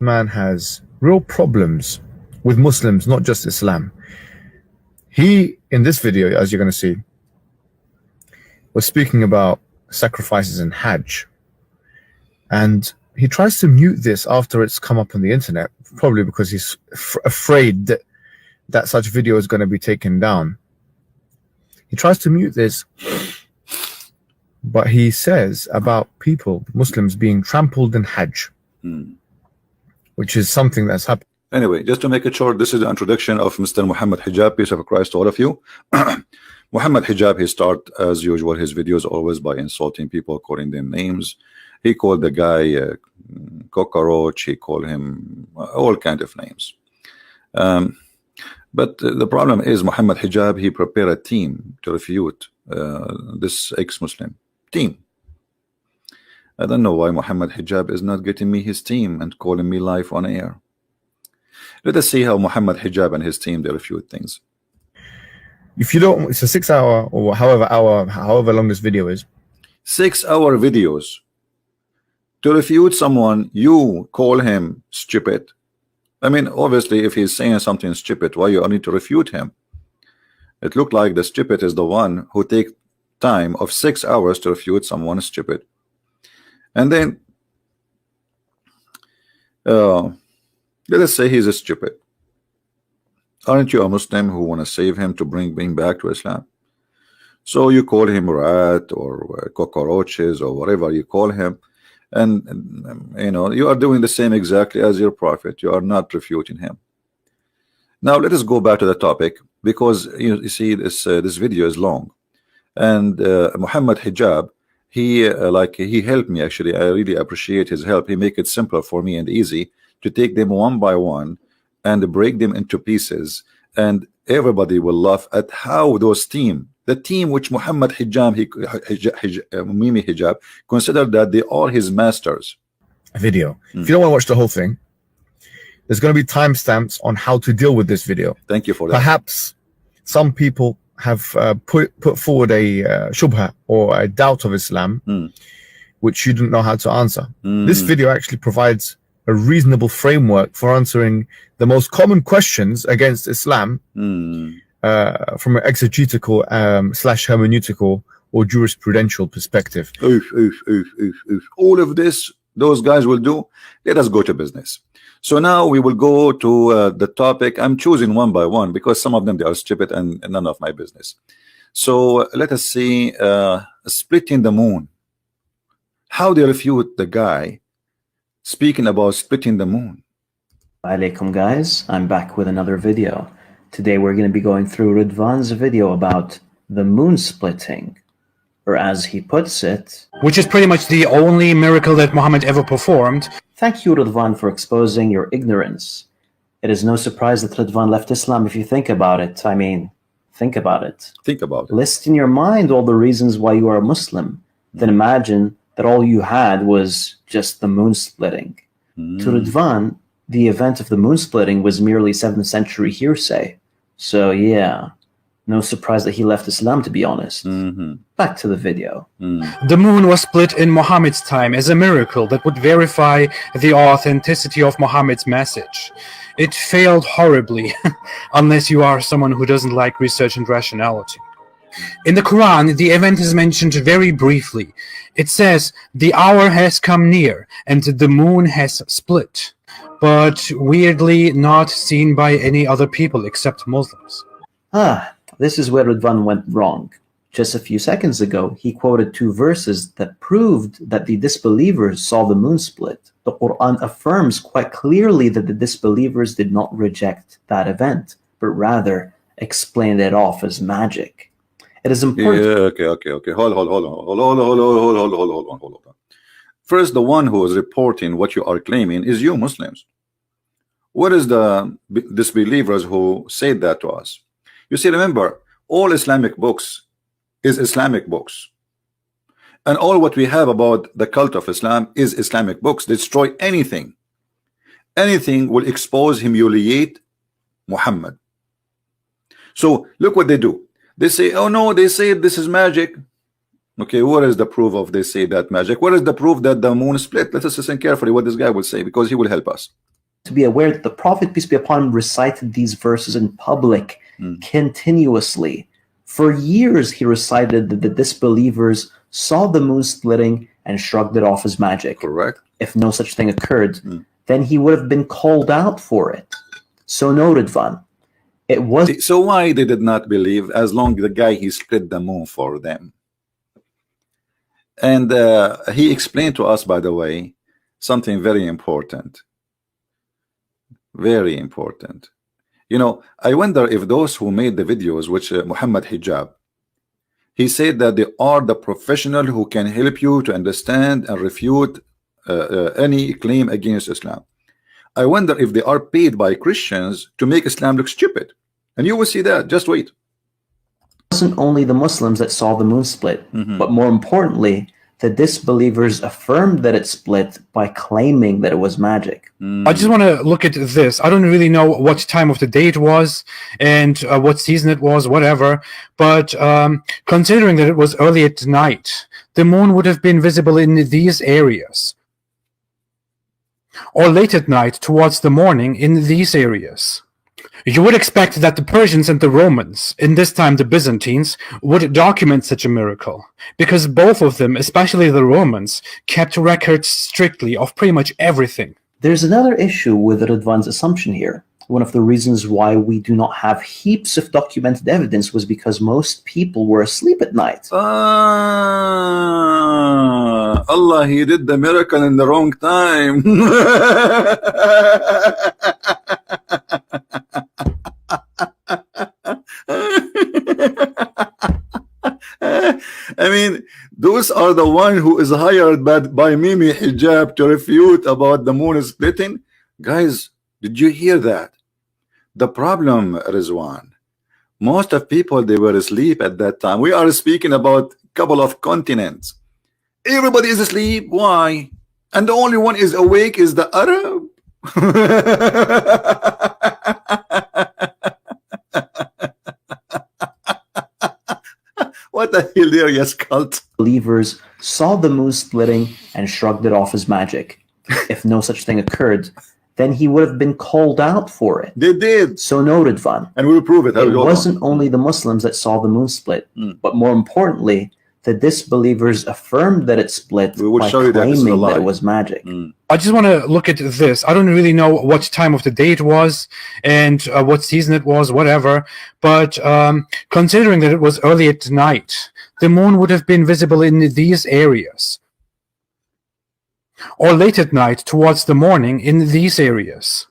man has real problems with Muslims, not just Islam. He, in this video, as you're going to see, was speaking about sacrifices in Hajj. And he tries to mute this after it's come up on the internet, probably because he's afraid that such video is going to be taken down. He tries to mute this, but he says about people, Muslims, being trampled in Hajj, which is something that's happened. Anyway, just to make it short, this is the introduction of Mr. Muhammad Hijab. Peace of Christ to all of you. Muhammad Hijab, he start as usual his videos always by insulting people, calling them names. He called the guy cockroach. He called him all kind of names. But the problem is Muhammad Hijab, he prepared a team to refute this ex-Muslim team. I don't know why Muhammad Hijab is not getting me his team and calling me live on air. Let us see how Muhammad Hijab and his team, they refute things. If you don't, it's a 6 hour or however long this video is. 6 hour videos. To refute someone, you call him stupid. I mean, obviously, if he's saying something stupid, why you need to refute him? It looked like the stupid is the one who take time of 6 hours to refute someone stupid. And then, let us say he's a stupid. Aren't you a Muslim who want to save him to bring back to Islam? So you call him rat or cockroaches or whatever you call him. And you know, you are doing the same exactly as your prophet. You are not refuting him. Now let us go back to the topic, because you see this video is long, and Muhammad Hijab, he he helped me actually. I really appreciate his help. He make it simpler for me and easy to take them one by one and break them into pieces, and everybody will laugh at how those the team which Muhammad Hijab, Mimi Hijab, considered that they are his masters. A video. If you don't want to watch the whole thing, there's going to be timestamps on how to deal with this video. Thank you for that. Perhaps some people have put forward a shubha or a doubt of Islam, which you didn't know how to answer. This video actually provides a reasonable framework for answering the most common questions against Islam from an exegetical / hermeneutical or jurisprudential perspective. All of this those guys will do. Let us go to business. So now we will go to the topic. I'm choosing one by one because some of them, they are stupid and none of my business. So let us see splitting the moon. How they refute the guy speaking about splitting the moon. Alaikum guys, I'm back with another video. Today we're going to be going through Ridvan's video about the moon splitting, or as he puts it, which is pretty much the only miracle that Muhammad ever performed. Thank you, Ridvan, for exposing your ignorance. It is no surprise that Ridvan left Islam if you think about it. I mean, think about it. Think about it. List in your mind all the reasons why you are a Muslim. Then imagine that all you had was just the moon splitting. To Ridvan, the event of the moon splitting was merely 7th century hearsay. So yeah, no surprise that he left Islam, to be honest. Back to the video. The moon was split in Muhammad's time as a miracle that would verify the authenticity of Muhammad's message. It failed horribly, unless you are someone who doesn't like research and rationality. In the Quran, the event is mentioned very briefly. It says, "The hour has come near, and the moon has split," but weirdly not seen by any other people except Muslims. This is where Ridvan went wrong. Just a few seconds ago, he quoted 2 verses that proved that the disbelievers saw the moon split. The Quran affirms quite clearly that the disbelievers did not reject that event, but rather explained it off as magic. It is important. Yeah, okay. Hold on. First, the one who is reporting what you are claiming is you Muslims. What is the disbelievers who said that to us? You see, remember, all Islamic books is Islamic books. And all what we have about the cult of Islam is Islamic books. Destroy anything. Anything will expose, humiliate Muhammad. So look what they do. They say, oh no, they say this is magic. Okay, what is the proof of they say that magic? What is the proof that the moon split? Let us listen carefully what this guy will say, because he will help us. to be aware that the Prophet, peace be upon him, recited these verses in public continuously. For years he recited that the disbelievers saw the moon splitting and shrugged it off as magic. Correct. If no such thing occurred, then he would have been called out for it. So noted, Van. It was So why they did not believe, as long the guy he split the moon for them? And he explained to us, by the way, something very important. Very important. You know, I wonder if those who made the videos, which Muhammed Hijab, he said that they are the professional who can help you to understand and refute any claim against Islam. I wonder if they are paid by Christians to make Islam look stupid. And you will see that. Just wait. It wasn't only the Muslims that saw the moon split, but more importantly, the disbelievers affirmed that it split by claiming that it was magic. I just want to look at this. I don't really know what time of the day it was and what season it was, whatever. But considering that it was early at night, the moon would have been visible in these areas. Or late at night towards the morning in these areas. You would expect that the Persians and the Romans, in this time the Byzantines, would document such a miracle, because both of them, especially the Romans, kept records strictly of pretty much everything. There's another issue with Ridvan's assumption here. One of the reasons why we do not have heaps of documented evidence was because most people were asleep at night. Allah, he did the miracle in the wrong time. I mean, those are the one who is hired by Mimi Hijab to refute about the moon splitting. Guys, did you hear that? The problem, Rizwan, most of people, they were asleep at that time. We are speaking about a couple of continents. Everybody is asleep. Why? And the only one is awake is the Arab. What a hilarious cult. Believers saw the moon splitting and shrugged it off as magic. If no such thing occurred, then he would have been called out for it. They did. So noted, Van. And we'll prove it. It wasn't only the Muslims that saw the moon split, but more importantly, the disbelievers affirmed that it split by claiming that it was magic. I just want to look at this. I don't really know what time of the day it was and what season it was, whatever. But considering that it was early at night, the moon would have been visible in these areas. Or late at night towards the morning in these areas.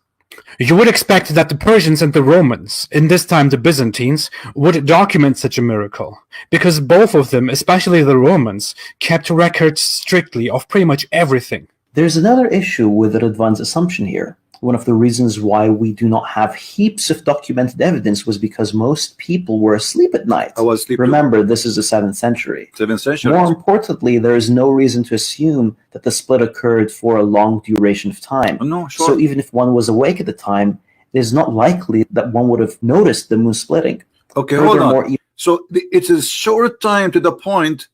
You would expect that the Persians and the Romans, in this time the Byzantines, would document such a miracle, because both of them, especially the Romans, kept records strictly of pretty much everything. There's another issue with Ridvan's assumption here. One of the reasons why we do not have heaps of documented evidence was because most people were asleep at night. I was asleep. Remember, this is the 7th century. 7th century. More importantly, there is no reason to assume that the split occurred for a long duration of time. No, sure. So even if one was awake at the time, it is not likely that one would have noticed the moon splitting. Okay, hold on. So it's a short time to the point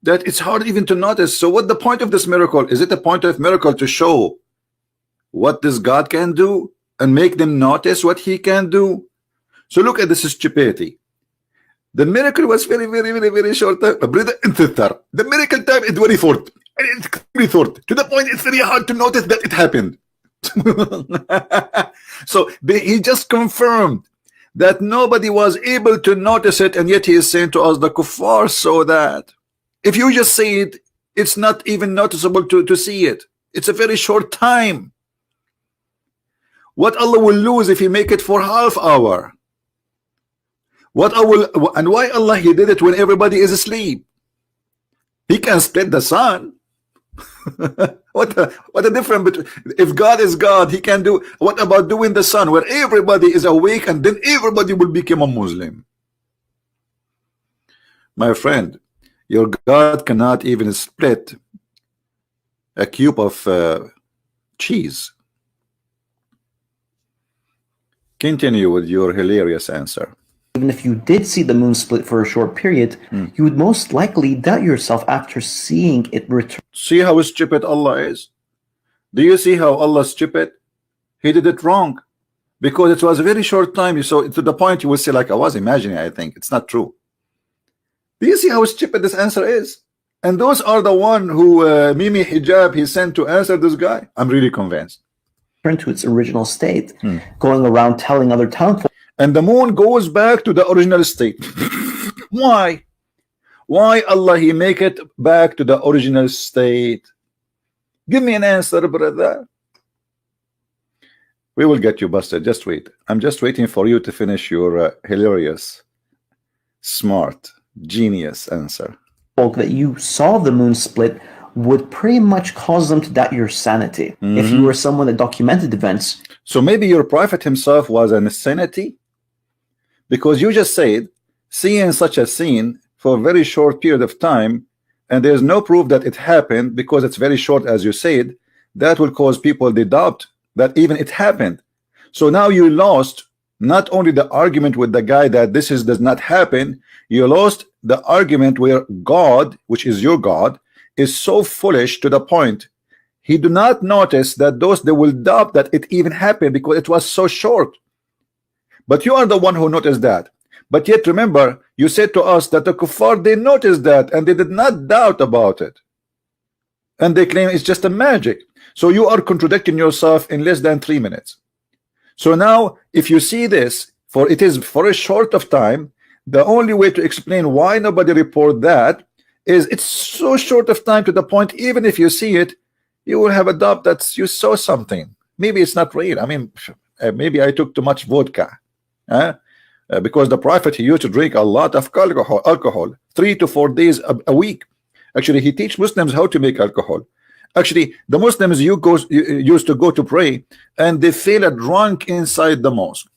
that it's hard even to notice. So what the point of this miracle? Is it a point of miracle to show what this God can do and make them notice what he can do? So look at this stupidity. The miracle was very short time. The miracle time is very short. To the point it's very hard to notice that it happened. So he just confirmed that nobody was able to notice it, and yet he is saying to us, the kuffar saw that. If you just say it, it's not even noticeable to see it. It's a very short time. What Allah will lose if he make it for half hour? And why Allah he did it when everybody is asleep? He can split the sun. What a difference between, if God is God, he can do. What about doing the sun where everybody is awake and then everybody will become a Muslim? My friend, your God cannot even split a cube of cheese. Continue with your hilarious answer. Even if you did see the moon split for a short period, you would most likely doubt yourself after seeing it return. See how stupid Allah is? Do you see how Allah is stupid? he did it wrong, because it was a very short time. So to the point you will say, like, I was imagining, I think it's not true. Do you see how stupid this answer is? And those are the one who Mimi Hijab he sent to answer this guy. I'm really convinced. Return to its original state, going around telling other townsfolk. And the moon goes back to the original state. Why? Why Allah he make it back to the original state? Give me an answer, brother. We will get you busted. Just wait. I'm just waiting for you to finish your hilarious, smart, genius answer. That you saw the moon split would pretty much cause them to doubt your sanity if you were someone that documented events. So maybe your prophet himself was an insanity, because you just said seeing such a scene for a very short period of time, and there's no proof that it happened because it's very short, as you said, that will cause people to doubt that even it happened. So now you lost not only the argument with the guy that this does not happen, you lost the argument where God, which is your God, is so foolish to the point he do not notice that those they will doubt that it even happened because it was so short. But you are the one who noticed that. But yet remember, you said to us that the kuffar, they noticed that and they did not doubt about it, and they claim it's just a magic. So you are contradicting yourself in less than 3 minutes. So now if you see this, for it is for a short of time, the only way to explain why nobody report that is it's so short of time to the point even if you see it, you will have a doubt that you saw something. Maybe it's not real. I mean, maybe I took too much vodka, because the prophet, he used to drink a lot of alcohol 3 to 4 days a week. Actually, he teach Muslims how to make alcohol. Actually, the Muslims used to go to pray and they feel drunk inside the mosque.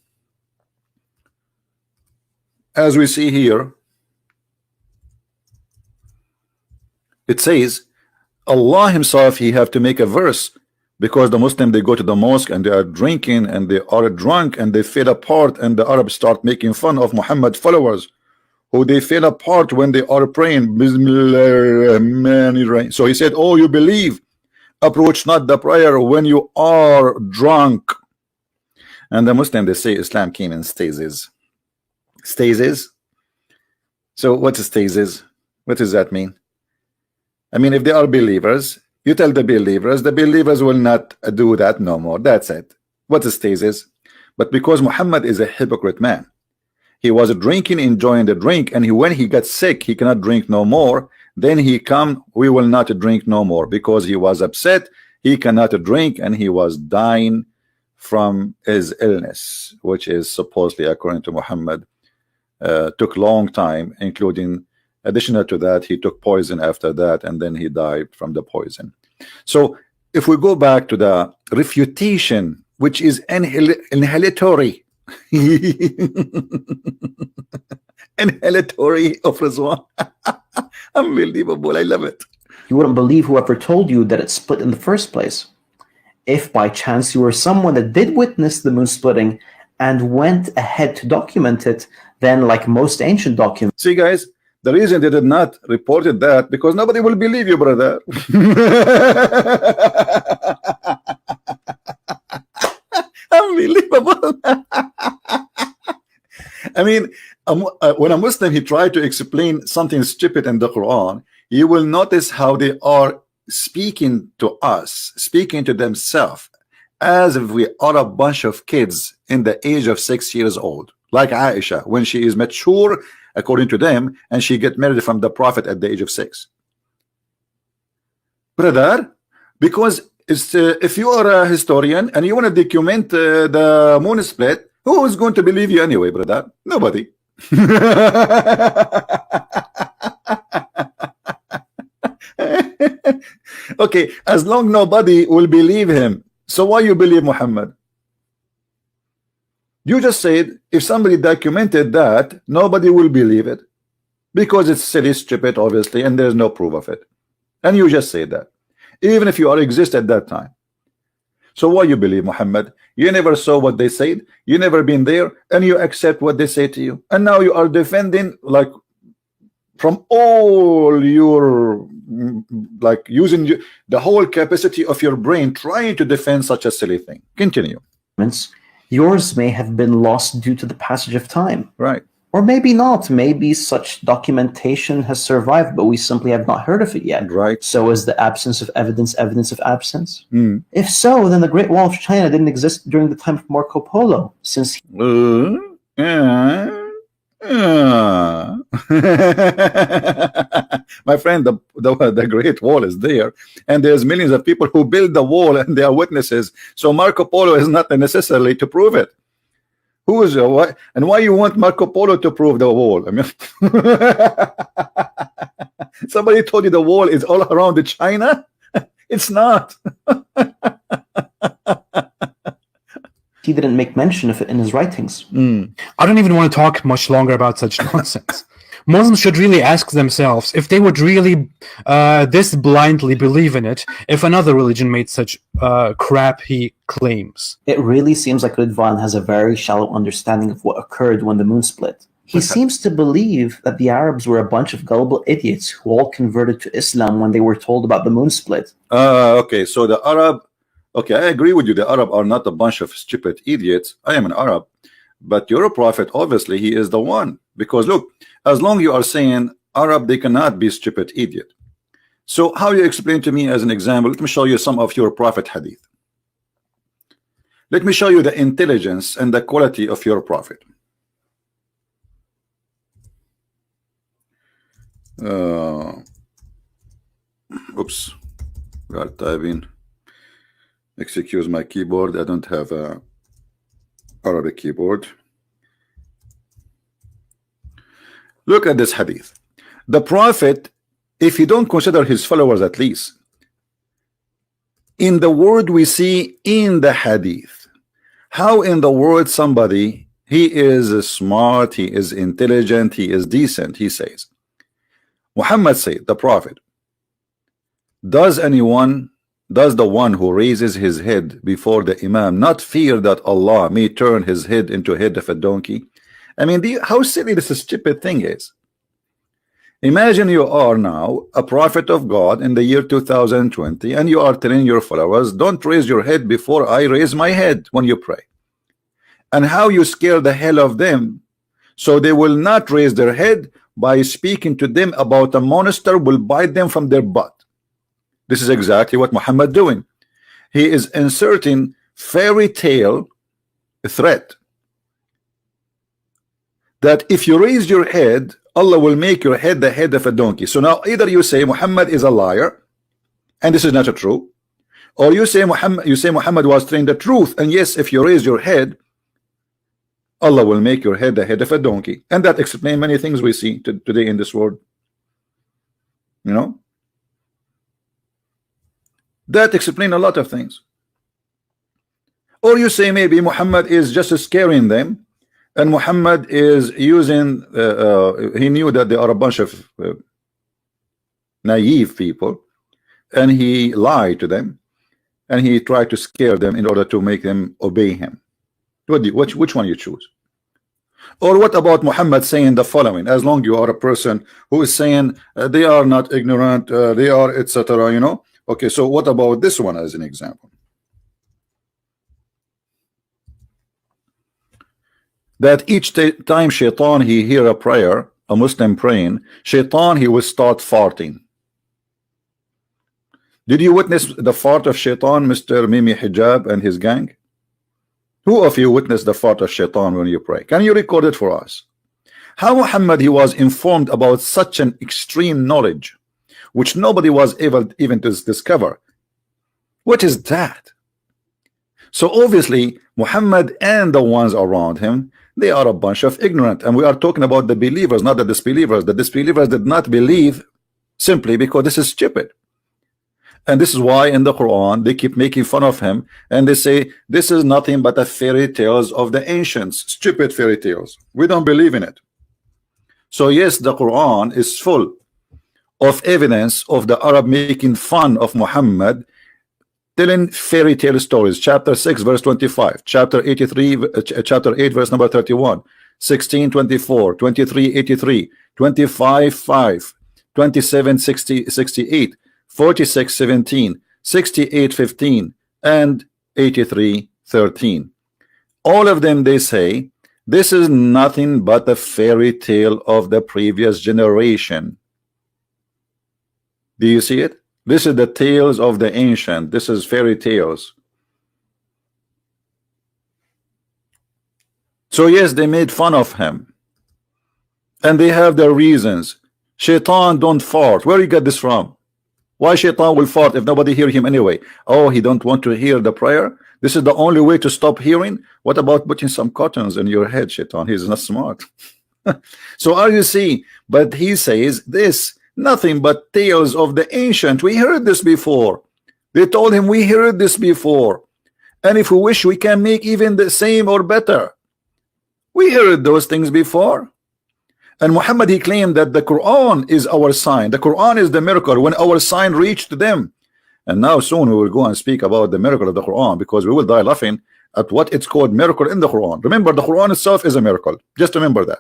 As we see here, it says Allah himself, he have to make a verse, because the Muslim, they go to the mosque and they are drinking and they are drunk and they fell apart, and the Arabs start making fun of Muhammad followers who they fell apart when they are praying. So he said, oh, you believe, approach not the prayer when you are drunk. And the Muslim, they say Islam came in stages. Stages. So what is stages? What does that mean? I mean, if they are believers, you tell the believers will not do that no more. That's it. What is stages? But because Muhammad is a hypocrite man, he was drinking, enjoying the drink, and when he got sick, he cannot drink no more. Then he come, we will not drink no more, because he was upset, he cannot drink, and he was dying from his illness, which is supposedly, according to Muhammad, took long time, including additional to that, he took poison after that, and then he died from the poison. So if we go back to the refutation, which is annihilatory, annihilatory of Rizwan. Unbelievable, I love it. You wouldn't believe whoever told you that it split in the first place. If by chance you were someone that did witness the moon splitting and went ahead to document it, then like most ancient documents. See guys, the reason they did not report it that, because nobody will believe you, brother. Unbelievable. I mean, when a Muslim, he tried to explain something stupid in the Quran, you will notice how they are speaking to us, speaking to themselves, as if we are a bunch of kids in the age of 6 years old, like Aisha, when she is mature, according to them, and she get married from the Prophet at the age of 6. Brother, because it's, if you are a historian and you want to document the moon split, who is going to believe you anyway, brother? Nobody. Okay, as long nobody will believe him, so why you believe Muhammad? You just said if somebody documented that, nobody will believe it because it's silly, stupid, obviously, and there's no proof of it. And you just say that, even if you are exist at that time. So why you believe Muhammad? You never saw what they said, you never been there, and you accept what they say to you, and now you are defending, like, from all your, like, using the whole capacity of your brain trying to defend such a silly thing. Continue. yours may have been lost due to the passage of time. Right. Or maybe not. Maybe such documentation has survived, but we simply have not heard of it yet. Right. So is the absence of evidence evidence of absence? Mm. If so, then the Great Wall of China didn't exist during the time of Marco Polo, since My friend, the Great Wall is there, and there's millions of people who build the wall, and they are witnesses. So Marco Polo is not necessarily to prove it. Who is why? And why you want Marco Polo to prove the wall? I mean, somebody told you the wall is all around China. It's not. he didn't make mention of it in his writings. I don't even want to talk much longer about such nonsense. Muslims should really ask themselves if they would really this blindly believe in it if another religion made such crappy claims. It really seems like Ridvan has a very shallow understanding of what occurred when the moon split. He seems to believe that the Arabs were a bunch of gullible idiots who all converted to Islam when they were told about the moon split. Okay, so the Arab, okay, I agree with you. The Arab are not a bunch of stupid idiots. I am an Arab, but your prophet, obviously, he is the one. Because look, as long you are saying Arab, they cannot be stupid idiot. So how you explain to me as an example? Let me show you some of your prophet hadith. Let me show you the intelligence and the quality of your prophet. Oops, got typing. Excuse my keyboard. I don't have a Arabic keyboard. Look at this hadith. The prophet, if you don't consider his followers at least, in the word we see in the hadith, how in the world somebody, he is smart, he is intelligent, he is decent, he says. Muhammad said, the prophet, does the one who raises his head before the Imam not fear that Allah may turn his head into head of a donkey? I mean, how silly this stupid thing is. Imagine you are now a prophet of God in the year 2020, and you are telling your followers, don't raise your head before I raise my head when you pray. And how you scare the hell of them, so they will not raise their head by speaking to them about a monster will bite them from their butt. This is exactly what Muhammad doing. He is inserting fairy tale threat that if you raise your head, Allah will make your head the head of a donkey. So now either you say Muhammad is a liar, and this is not true, or you say Muhammad was telling the truth, and yes, if you raise your head, Allah will make your head the head of a donkey. And that explains many things we see today in this world. You know, that explains a lot of things. Or you say maybe Muhammad is just scaring them, and Muhammad is using he knew that they are a bunch of naive people, and he lied to them, and he tried to scare them in order to make them obey him. Which one you choose? Or what about Muhammad saying the following? As long you are a person who is saying they are not ignorant, they are etc. You know. Okay, so what about this one as an example? That each time Shaitan he hear a prayer, a Muslim praying, Shaitan he will start farting. Did you witness the fart of Shaitan, Mr. Mimi Hijab and his gang? Who of you witnessed the fart of Shaitan when you pray? Can you record it for us? How Muhammad he was informed about such an extreme knowledge, which nobody was able even to discover. What is that? So obviously Muhammad and the ones around him, they are a bunch of ignorant, and we are talking about the believers, not the disbelievers. The disbelievers did not believe simply because this is stupid. And this is why in the Quran they keep making fun of him, and they say this is nothing but a fairy tales of the ancients, stupid fairy tales. We don't believe in it. So yes, the Quran is full of evidence of the Arab making fun of Muhammad, telling fairy tale stories. Chapter 6 verse 25, chapter 83, chapter 8 verse number 31, 16:24, 23:83, 25:5, 27:68, 46:17, 68:15, and 83:13. All of them, they say this is nothing but a fairy tale of the previous generation. Do you see it? This is the tales of the ancient. This is fairy tales. So yes, they made fun of him, and they have their reasons. Shaitan don't fart. Where you get this from? Why Shaitan will fart if nobody hear him anyway? Oh, he don't want to hear the prayer. This is the only way to stop hearing. What about putting some cottons in your head, Shaitan? He's not smart. So are you see? But he says this, nothing but tales of the ancient. We heard this before. They told him we heard this before, and if we wish we can make even the same or better. We heard those things before. And Muhammad, he claimed that the Quran is our sign. The Quran is the miracle when our sign reached them. And now soon we will go and speak about the miracle of the Quran, because we will die laughing at what it's called miracle in the Quran. Remember, the Quran itself is a miracle. Just remember that.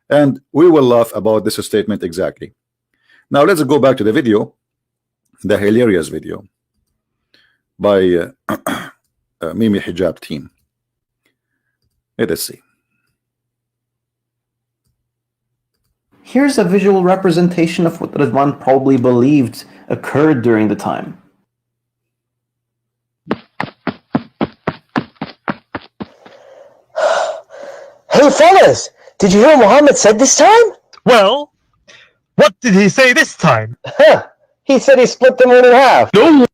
And we will laugh about this statement exactly. Now let's go back to the video, the hilarious video by Mimi Hijab team. Let us see. Here's a visual representation of what Ridwan probably believed occurred during the time. Hey fellas, did you hear what Muhammad said this time? Well, what did he say this time? He said he split the moon in half. No.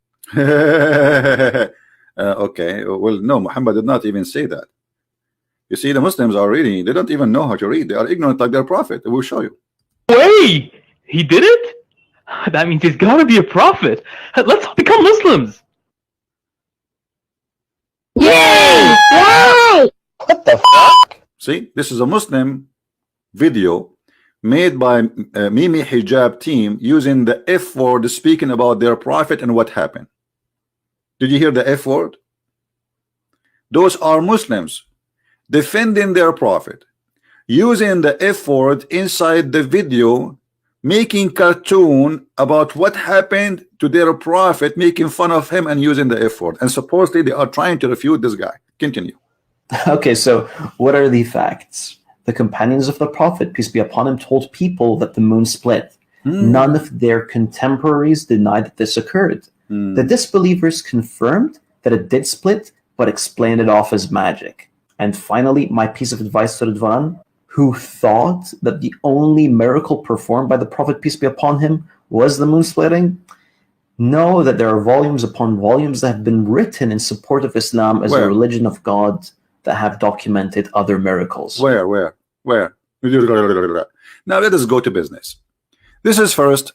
Okay, well, no, Muhammad did not even say that. You see, the Muslims are reading, they don't even know how to read. They are ignorant like their prophet. We'll show you. Wait, he did it? That means he's gotta be a prophet. Let's all become Muslims. Yay! Yay! What the fuck? See, this is a Muslim video made by Mimi Hijab team using the F word, speaking about their prophet and what happened. Did you hear the F word? Those are Muslims defending their prophet, using the F word inside the video, making cartoon about what happened to their prophet, making fun of him and using the F word. And supposedly they are trying to refute this guy. Continue. Okay, so what are the facts? The companions of the Prophet, peace be upon him, told people that the moon split. None of their contemporaries denied that this occurred. The disbelievers confirmed that it did split, but explained it off as magic. And finally, my piece of advice to Ridwan, who thought that the only miracle performed by the Prophet, peace be upon him, was the moon splitting, know that there are volumes upon volumes that have been written in support of Islam as a religion of God that have documented other miracles. Where? Now let us go to business. This is first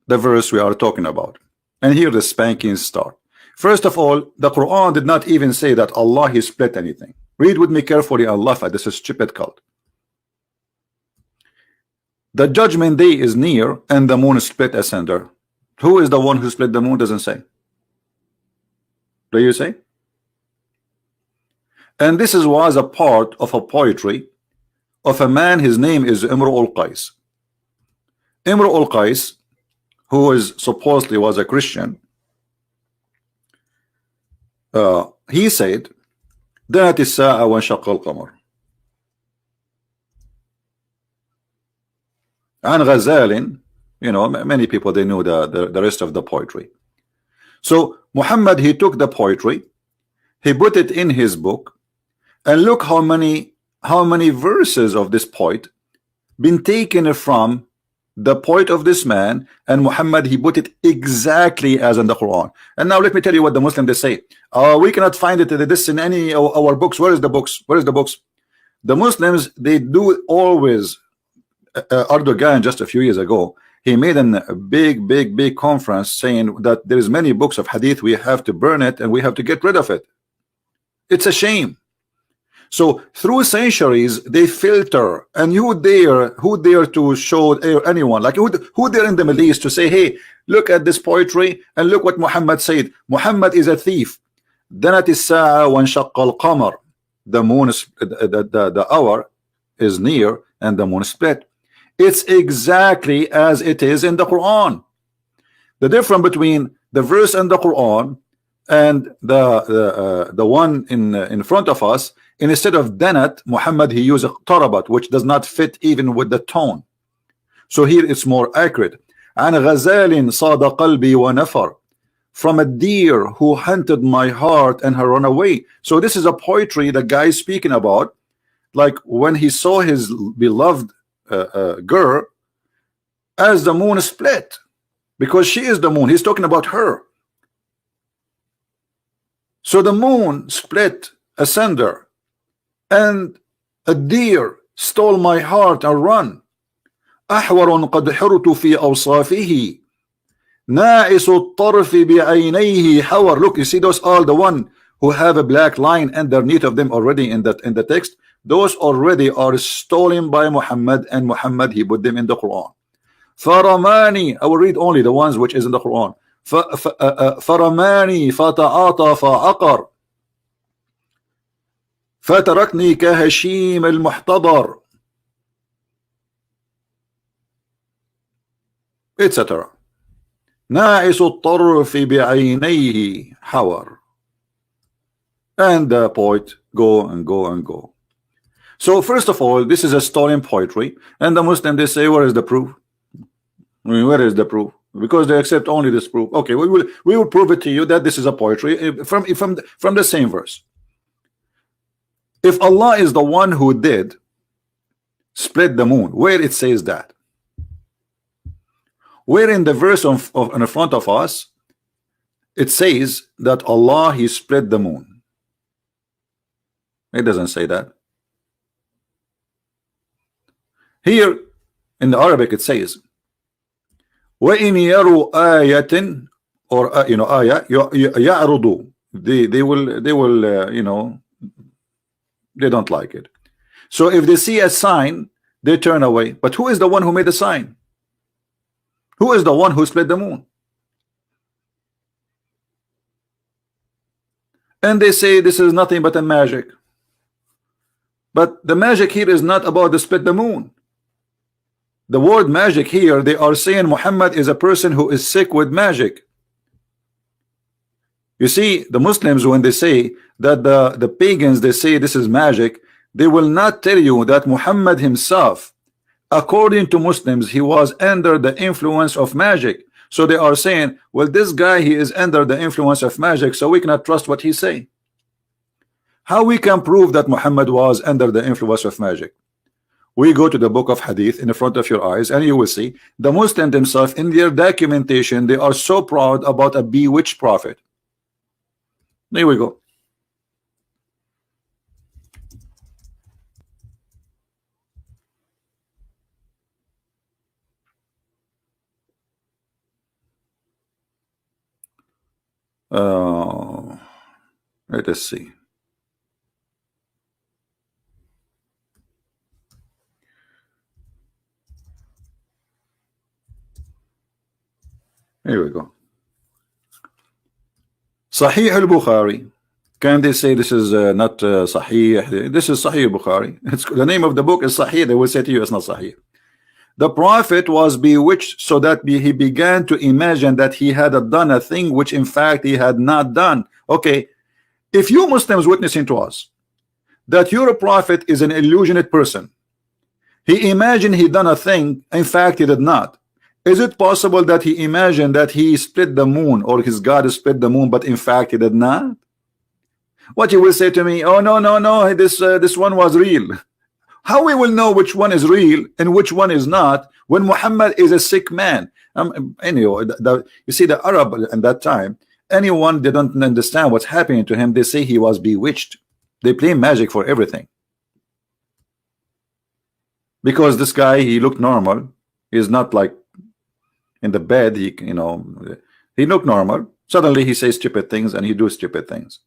the verse we are talking about. And here the spankings start. First of all, the Quran did not even say that Allah he split anything. Read with me carefully and laugh at this stupid cult. The judgment day is near and the moon split asunder. Who is the one who split the moon? Doesn't say. Do you say? And this was a part of a poetry of a man, his name is Imru al-Qais. Imru al-Qais, who is supposedly was a Christian, he said, ذات الساعة وانشق القمر. عن غزال, you know, many people, they know the rest of the poetry. So Muhammad, he took the poetry, he put it in his book, and look how many verses of this poet been taken from the poet of this man, and Muhammad he put it exactly as in the Quran. And now let me tell you what the Muslims they say. We cannot find it this in any of our books. Where is the books? Where is the books? The Muslims, they do always. Erdogan just a few years ago, he made a big conference saying that there is many books of hadith, we have to burn it and we have to get rid of it. It's a shame. So through centuries they filter, and who dare to show anyone, like who dare in the Middle East to say, hey, look at this poetry and look what Muhammad said. Muhammad is a thief. دنت الساعة وانشق القمر. The moon is the hour is near and the moon split. It's exactly as it is in the Quran. The difference between the verse and the Quran, and the one in front of us, instead of danat Muhammad, he used tarabat, which does not fit even with the tone. So here it's more accurate. عن غزال صاد قلبي ونفر, from a deer who hunted my heart and had run away. So this is a poetry the guy is speaking about, like when he saw his beloved girl as the moon split, because she is the moon. He's talking about her. So the moon split asunder, and a deer stole my heart and run. أحور قد حرت في أوصافه ناعس الطرف بعينيه حور. Look, you see those all the one who have a black line underneath of them already in the text. Those already are stolen by Muhammad, and Muhammad he put them in the Quran. فرماني, I will read only the ones which is in the Quran. فرماني فتعاطى فعقر فتركني كهشيم المحتضر, etc. ناعس الطرف بعينيه حور. And the poet go and go and go. So first of all, this is a stolen poetry, and the Muslim they say, where is the proof? I mean, where is the proof? Because they accept only this proof. Okay, we will prove it to you that this is a poetry from the same verse. If Allah is the one who did split the moon, where it says that? Where in the verse in front of us it says that Allah he split the moon? It doesn't say that. Here in the Arabic it says وَإِنْ يَرُوا آيَةٍ, or آيَة يَعْرُضُوا, they will they don't like it. So if they see a sign, they turn away. But who is the one who made the sign? Who is the one who split the moon? And they say this is nothing but a magic. But the magic here is not about the split the moon. The word magic here, they are saying Muhammad is a person who is sick with magic. You see, the Muslims, when they say that the pagans, they say this is magic, they will not tell you that Muhammad himself, according to Muslims, he was under the influence of magic. So they are saying, well, this guy, he is under the influence of magic, so we cannot trust what he say. How we can prove that Muhammad was under the influence of magic? We go to the book of Hadith in the front of your eyes, and you will see the Muslims themselves in their documentation, they are so proud about a bewitched prophet. There we go. Let us see. Here we go. Sahih al-Bukhari. Can they say this is not Sahih? This is Sahih al-Bukhari. The name of the book is Sahih. They will say to you it's not Sahih. The prophet was bewitched so that he began to imagine that he had done a thing which in fact he had not done. Okay, if you Muslims witnessing to us that your prophet is an illusionate person, he imagined he done a thing, in fact he did not. Is it possible that he imagined that he split the moon, or his God split the moon, but in fact he did not? What you will say to me, oh no, this one was real. How we will know which one is real and which one is not when Muhammad is a sick man? Anyway, you see the Arab at that time, anyone they don't understand what's happening to him, they say he was bewitched. They play magic for everything. Because this guy, he looked normal. He's not like in the bed, he looked normal. Suddenly he says stupid things and he do stupid things.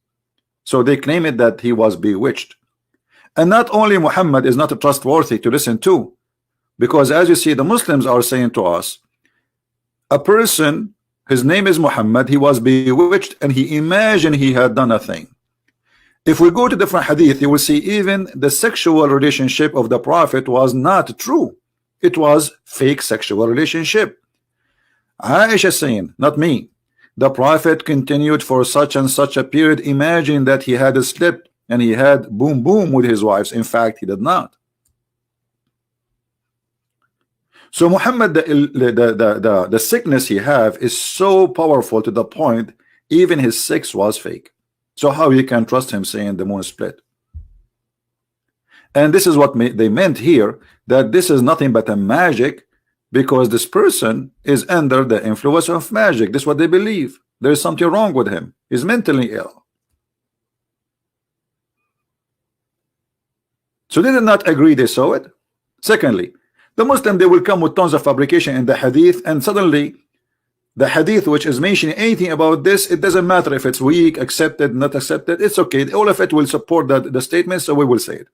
So they claim it that he was bewitched. And not only Muhammad is not trustworthy to listen to, because as you see, the Muslims are saying to us, a person, his name is Muhammad, he was bewitched and he imagined he had done a thing. If we go to different hadith, you will see even the sexual relationship of the prophet was not true. It was fake sexual relationship. Aisha saying, not me, the prophet continued for such and such a period. Imagine that he had slept and he had boom boom with his wives. In fact, he did not. So Muhammad, the sickness he have is so powerful to the point even his sex was fake. So how you can trust him saying the moon split? And this is what they meant here, that this is nothing but a magic, because this person is under the influence of magic. This is what they believe. There is something wrong with him. He's mentally ill. So they did not agree they saw it. Secondly, the Muslim, they will come with tons of fabrication in the hadith, and suddenly the hadith which is mentioning anything about this, it doesn't matter if it's weak, accepted, not accepted, it's okay. All of it will support the statement, so we will say it.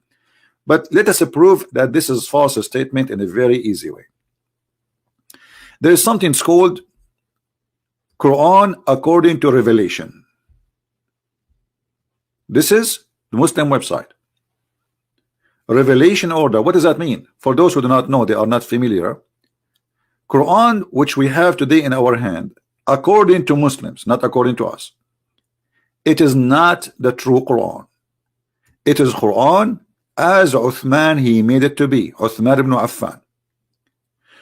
But let us prove that this is false statement in a very easy way. There is something called Quran according to Revelation. This is the Muslim website. Revelation order. What does that mean? For those who do not know, they are not familiar. Quran, which we have today in our hand, according to Muslims, not according to us, it is not the true Quran. It is Quran as Uthman he made it to be, Uthman ibn Affan.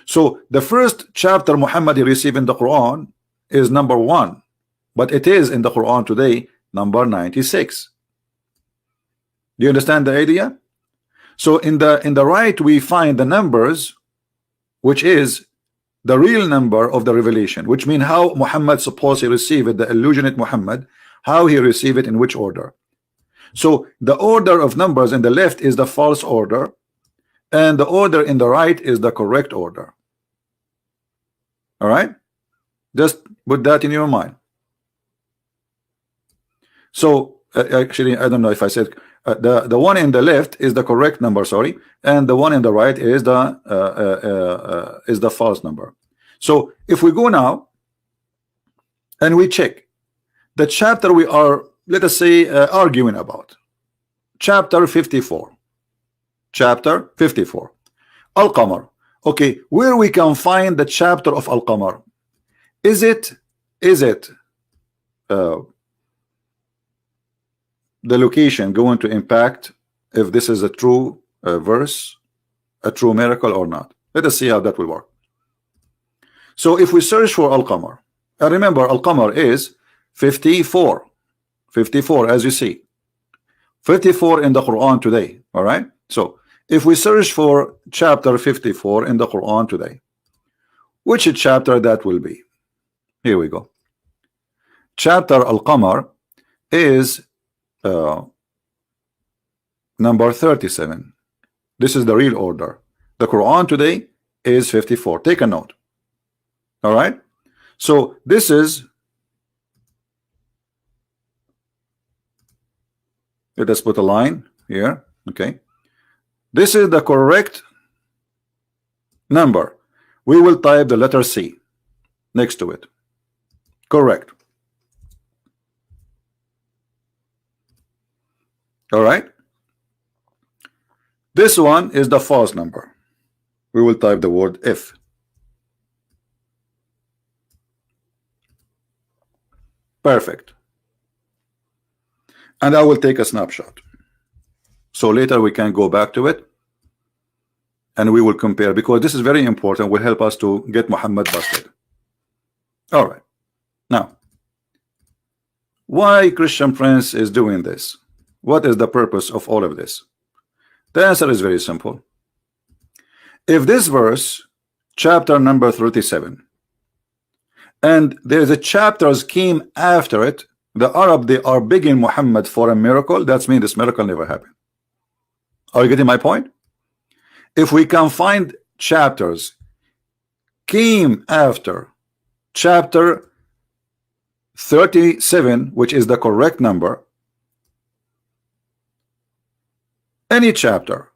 So the first chapter Muhammad he received in the Quran is number 1, but it is in the Quran today number 96. Do you understand the idea? So in the right we find the numbers, which is the real number of the revelation, which means how Muhammad supposed to receive it, the illusionate Muhammad, how he received it, in which order. So the order of numbers in the left is the false order, and the order in the right is the correct order. All right, just put that in your mind. So actually, I don't know if I said the one in the left is the correct number, sorry, and the one in the right is the false number. So if we go now and we check the chapter we are, let us say, arguing about, chapter 54, chapter 54, Al-Qamar. Okay, where we can find the chapter of Al-Qamar? Is it the location going to impact if this is a true verse, a true miracle or not? Let us see how that will work. So if we search for Al-Qamar, and remember Al-Qamar is 54 as you see, 54 in the Quran today. All right, so if we search for chapter 54 in the Quran today, which chapter that will be? Here we go. Chapter Al-Qamar is number 37. This is the real order. The Quran today is 54. Take a note. All right, so this is, let us put a line here. Okay, this is the correct number. We will type the letter C next to it. Correct. All right, this one is the false number. We will type the word F. Perfect. And I will take a snapshot, so later we can go back to it and we will compare, because this is very important, will help us to get Muhammad busted. All right, now why Christian Prince is doing this? What is the purpose of all of this? The answer is very simple. If this verse, chapter number 37, and there's a chapters came after it, the Arab, they are begging Muhammad for a miracle, that means this miracle never happened. Are you getting my point? If we can find chapters came after chapter 37, which is the correct number, any chapter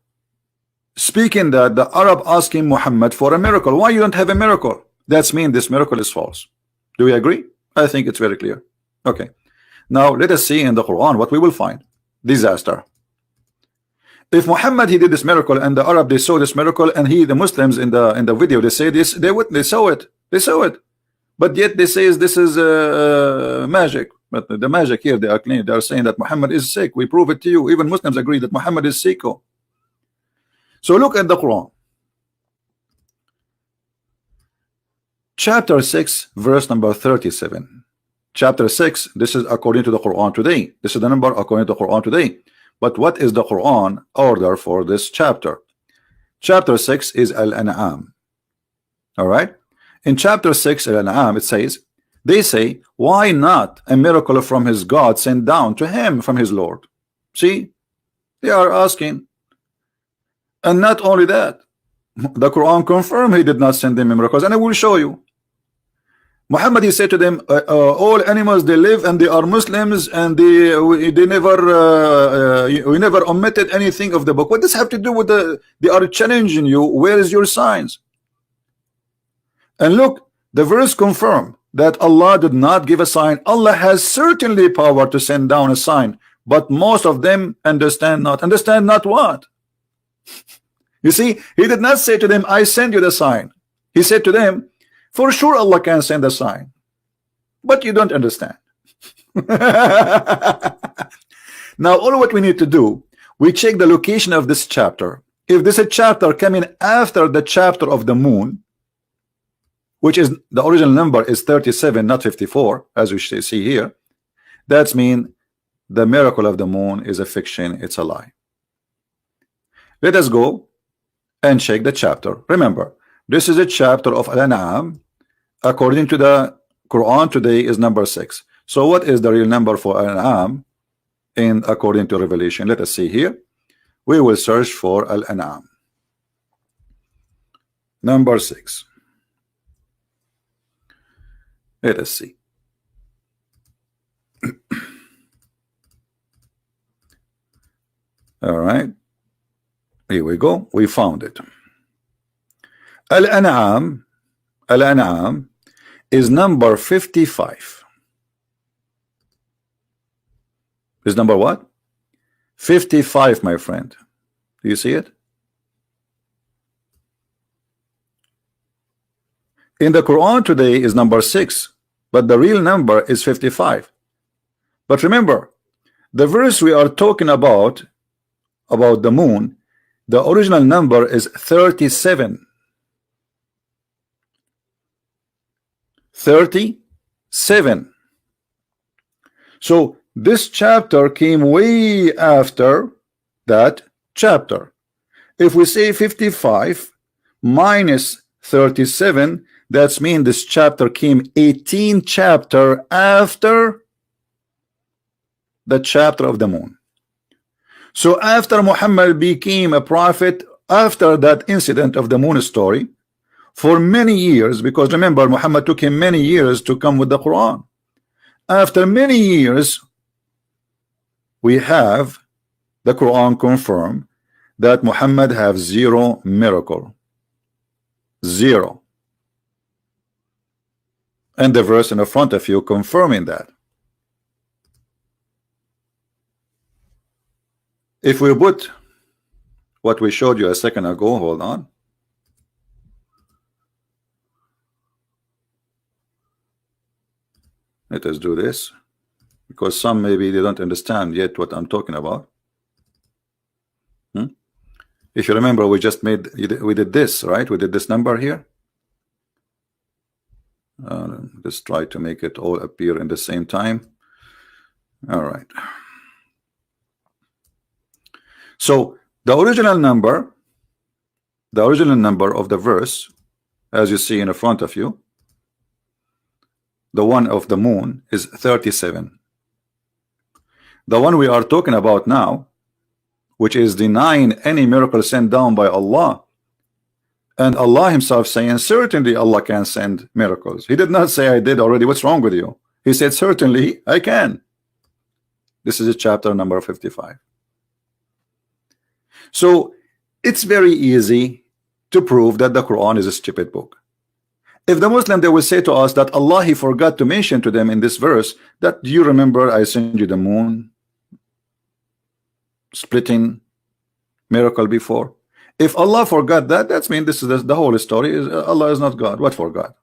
speaking that the Arab asking Muhammad for a miracle, why you don't have a miracle? That's mean this miracle is false. Do we agree? I think it's very clear. Okay, now let us see in the Quran what we will find. Disaster. If Muhammad he did this miracle and the Arab they saw this miracle, and the Muslims in the video they say this, they saw it, but But yet they say this is magic. But the magic here, they are saying that Muhammad is sick. We prove it to you. Even Muslims agree that Muhammad is sick. So look at the Quran. Chapter 6, verse number 37. Chapter 6, this is according to the Quran today. This is the number according to the Quran today. But what is the Quran order for this chapter? Chapter 6 is Al-An'am. All right. In chapter 6 Al-An'am, it says, they say, why not a miracle from his God sent down to him from his Lord? See, they are asking. And not only that, the Quran confirmed he did not send them miracles, and I will show you. Muhammad, he said to them, all animals, they live and they are Muslims, and they never we never omitted anything of the book. What does have to do with they are challenging you? Where is your signs? And look, the verse confirm that Allah did not give a sign. Allah has certainly power to send down a sign, but most of them understand not. Understand not what? You see, he did not say to them, I send you the sign. He said to them, for sure Allah can send a sign, but you don't understand. Now all what we need to do, we check the location of this chapter. If this is a chapter coming after the chapter of the moon, which is the original number is 37, not 54, as we see here, that's mean the miracle of the moon is a fiction, it's a lie. Let us go and check the chapter. Remember, this is a chapter of Al-An'am. According to the Quran today is number 6. So what is the real number for Al-An'am in according to Revelation? Let us see here. We will search for Al-An'am. Number 6. Let us see. All right. Here we go. We found it. Al-An'am is number 55. Is number what? 55, my friend. Do you see it? In the Quran today is number 6, but the real number is 55. But remember, the verse we are talking about the moon, the original number is 37. 37. So this chapter came way after that chapter. If we say 55 minus 37, that's mean this chapter came 18 chapter after the chapter of the moon. So after Muhammad became a prophet, after that incident of the moon story, for many years, because remember Muhammad took him many years to come with the Quran. After many years, we have the Quran confirm that Muhammad have 0 miracle. 0. And the verse in the front of you confirming that. If we put what we showed you a second ago, hold on. Let us do this, because some maybe they don't understand yet what I'm talking about. If you remember, we just we did this, right? We did this number here. Let's try to make it all appear in the same time. All right. So the original number of the verse, as you see in the front of you, the one of the moon is 37. The one we are talking about now, which is denying any miracle sent down by Allah, and Allah himself saying certainly Allah can send miracles. He did not say I did already, what's wrong with you? He said certainly I can. This is a chapter number 55. So it's very easy to prove that the Quran is a stupid book. If the Muslim, they will say to us that Allah, he forgot to mention to them in this verse that, do you remember I sent you the moon splitting miracle before? If Allah forgot that, that's mean this is the whole story is Allah is not God. What for God?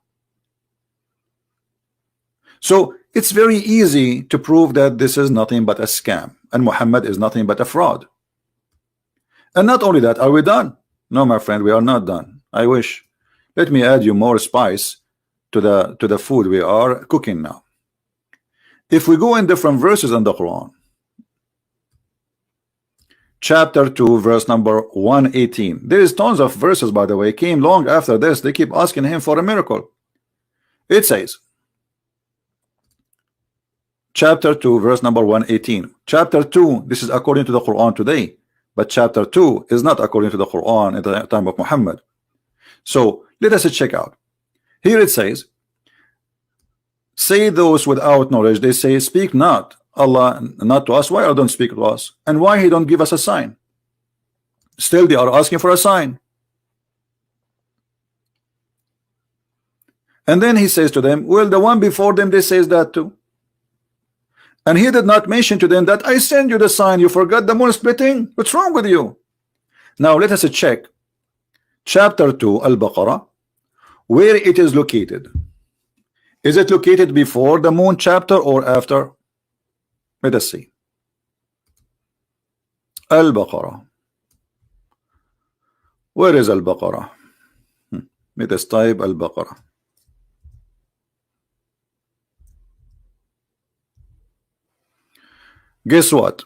So it's very easy to prove that this is nothing but a scam and Muhammad is nothing but a fraud. And not only that, are we done? No, my friend, we are not done. I wish. Let me add you more spice to the food we are cooking now. If we go in different verses in the Quran, chapter 2 verse number 118, there is tons of verses, by the way, came long after this. They keep asking him for a miracle. It says, chapter 2 verse number 118, chapter 2, this is according to the Quran today, but chapter 2 is not according to the Quran at the time of Muhammad. So let us check out. Here it says, say those without knowledge, they say, speak not Allah not to us. Why I don't speak to us? And why he don't give us a sign? Still they are asking for a sign. And then he says to them, well, the one before them, they says that too. And he did not mention to them that I send you the sign. You forgot the moon splitting? What's wrong with you? Now let us check chapter 2 Al-Baqarah, where it is located. Is it located before the moon chapter or after? Let us see. Al-Baqarah. Where is Al-Baqarah? Let us type Al-Baqarah. Guess what?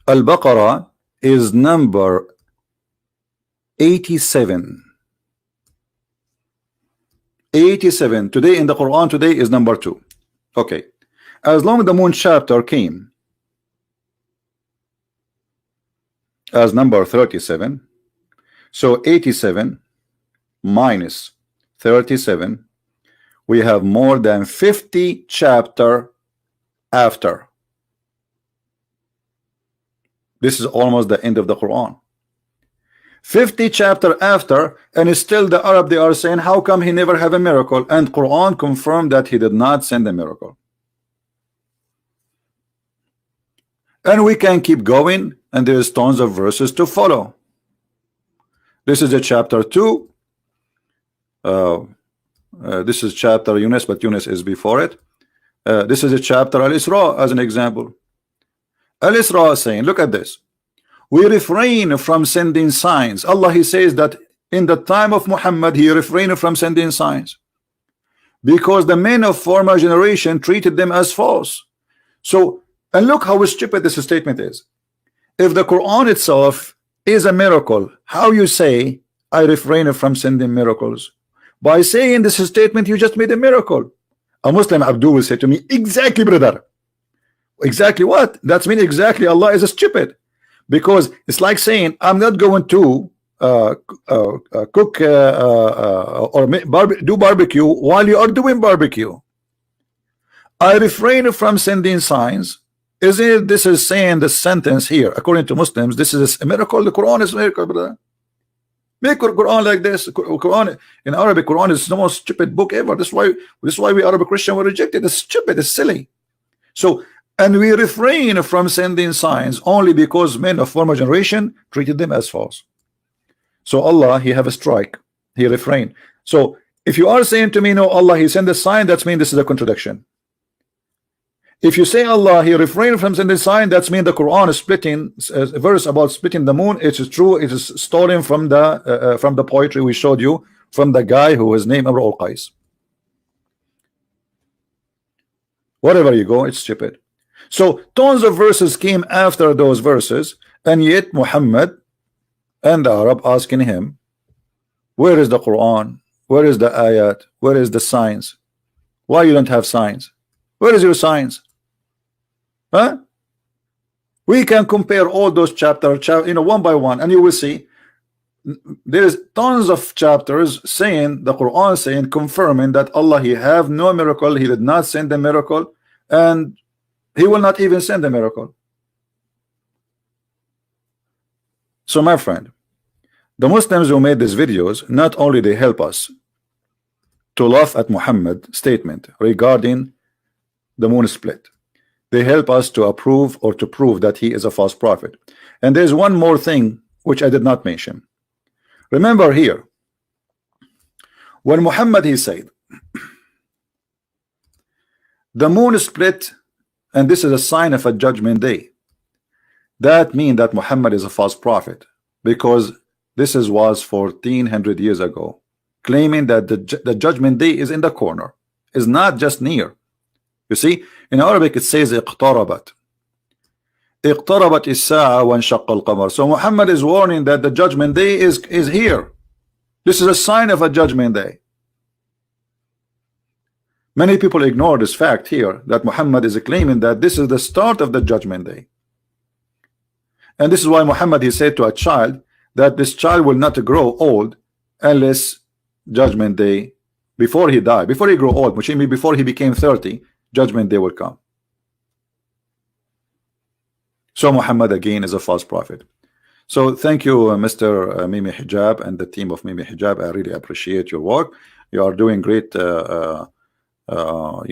Al-Baqarah is number 87. 87 today in the Quran today is number 2. Okay, as long as the moon chapter came as number 37, so 87 minus 37, we have more than 50 chapter after. This is almost the end of the Quran. 50 chapter after, and still the Arab, they are saying, how come he never have a miracle? And Quran confirmed that he did not send a miracle. And we can keep going, and there is tons of verses to follow. This is a chapter 2. This is chapter Yunus, but Yunus is before it. This is a chapter Al-Isra as an example. Al-Isra is saying, look at this. We refrain from sending signs. Allah, he says that in the time of Muhammad, he refrained from sending signs because the men of former generation treated them as false. So, and look how stupid this statement is. If the Quran itself is a miracle, how you say I refrain from sending miracles? By saying this statement, you just made a miracle. A Muslim Abdul will say to me, exactly, brother. Exactly what? That's mean exactly Allah is stupid. Because it's like saying I'm not going to cook or do barbecue while you are doing barbecue. I refrain from sending signs. Isn't it? This is saying the sentence here, according to Muslims, this is a miracle. The Quran is a miracle, brother. Make Quran like this. Quran in Arabic, Quran is the most stupid book ever. This is why we Arab Christian were rejected. It's stupid. It's silly. So. And we refrain from sending signs only because men of former generation treated them as false. So Allah, he have a strike. He refrained. So if you are saying to me, no, Allah, he sent a sign, that's mean this is a contradiction. If you say Allah, he refrained from sending sign, that's mean the Quran is splitting. A verse about splitting the moon. It is true. It is stolen from the poetry we showed you from the guy who was named Amr al-Qais. Wherever you go, it's stupid. So tons of verses came after those verses, and yet Muhammad and the Arab asking him, where is the Quran? Where is the ayat? Where is the signs? Why you don't have signs? Where is your signs? Huh? We can compare all those chapters, one by one, and you will see there is tons of chapters saying, the Quran saying, confirming that Allah, he have no miracle, he did not send a miracle, and he will not even send a miracle. So my friend, the Muslims who made these videos, not only they help us to laugh at Muhammad's statement regarding the moon split, they help us to approve or to prove that he is a false prophet. And there's one more thing which I did not mention. Remember here, when Muhammad he said The moon split, and this is a sign of a judgment day. That means that Muhammad is a false prophet, because this was 1400 years ago, claiming that the judgment day is in the corner, is not just near. You see, in Arabic it says اقتربت. اقتربت الساعة وانشق القمر. So Muhammad is warning that the judgment day is here. This is a sign of a judgment day. Many people ignore this fact here, that Muhammad is claiming that this is the start of the judgment day. And this is why Muhammad, he said to a child that this child will not grow old unless judgment day, before he died, before he grew old, which means before he became 30, judgment day will come. So Muhammad again is a false prophet. So thank you, Mr. Mimi Hijab and the team of Mimi Hijab. I really appreciate your work. You are doing great, you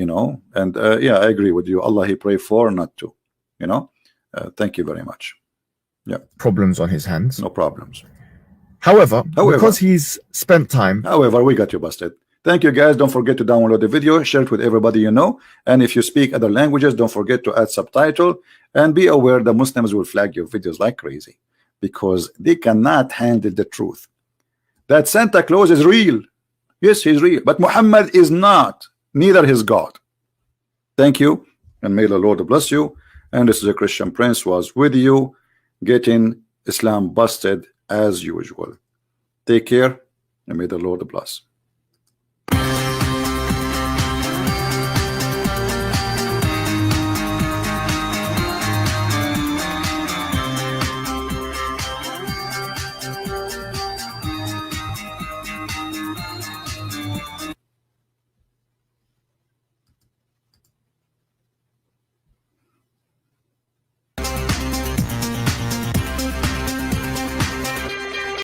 know, and yeah, I agree with you. Allah he pray for, not to, you know. Thank you very much. Yeah, problems on his hands. no problems. However, because he's spent time. However, we got you busted. Thank you guys. Don't forget to download the video, share it with everybody you know, and if you speak other languages, don't forget to add subtitle, and be aware the Muslims will flag your videos like crazy because they cannot handle the truth that Santa Claus is real. Yes, he's real, but Muhammad is not, neither his God. Thank you, and may the Lord bless you. And this is a Christian Prince was with you, getting Islam busted as usual. Take care, and may the Lord bless.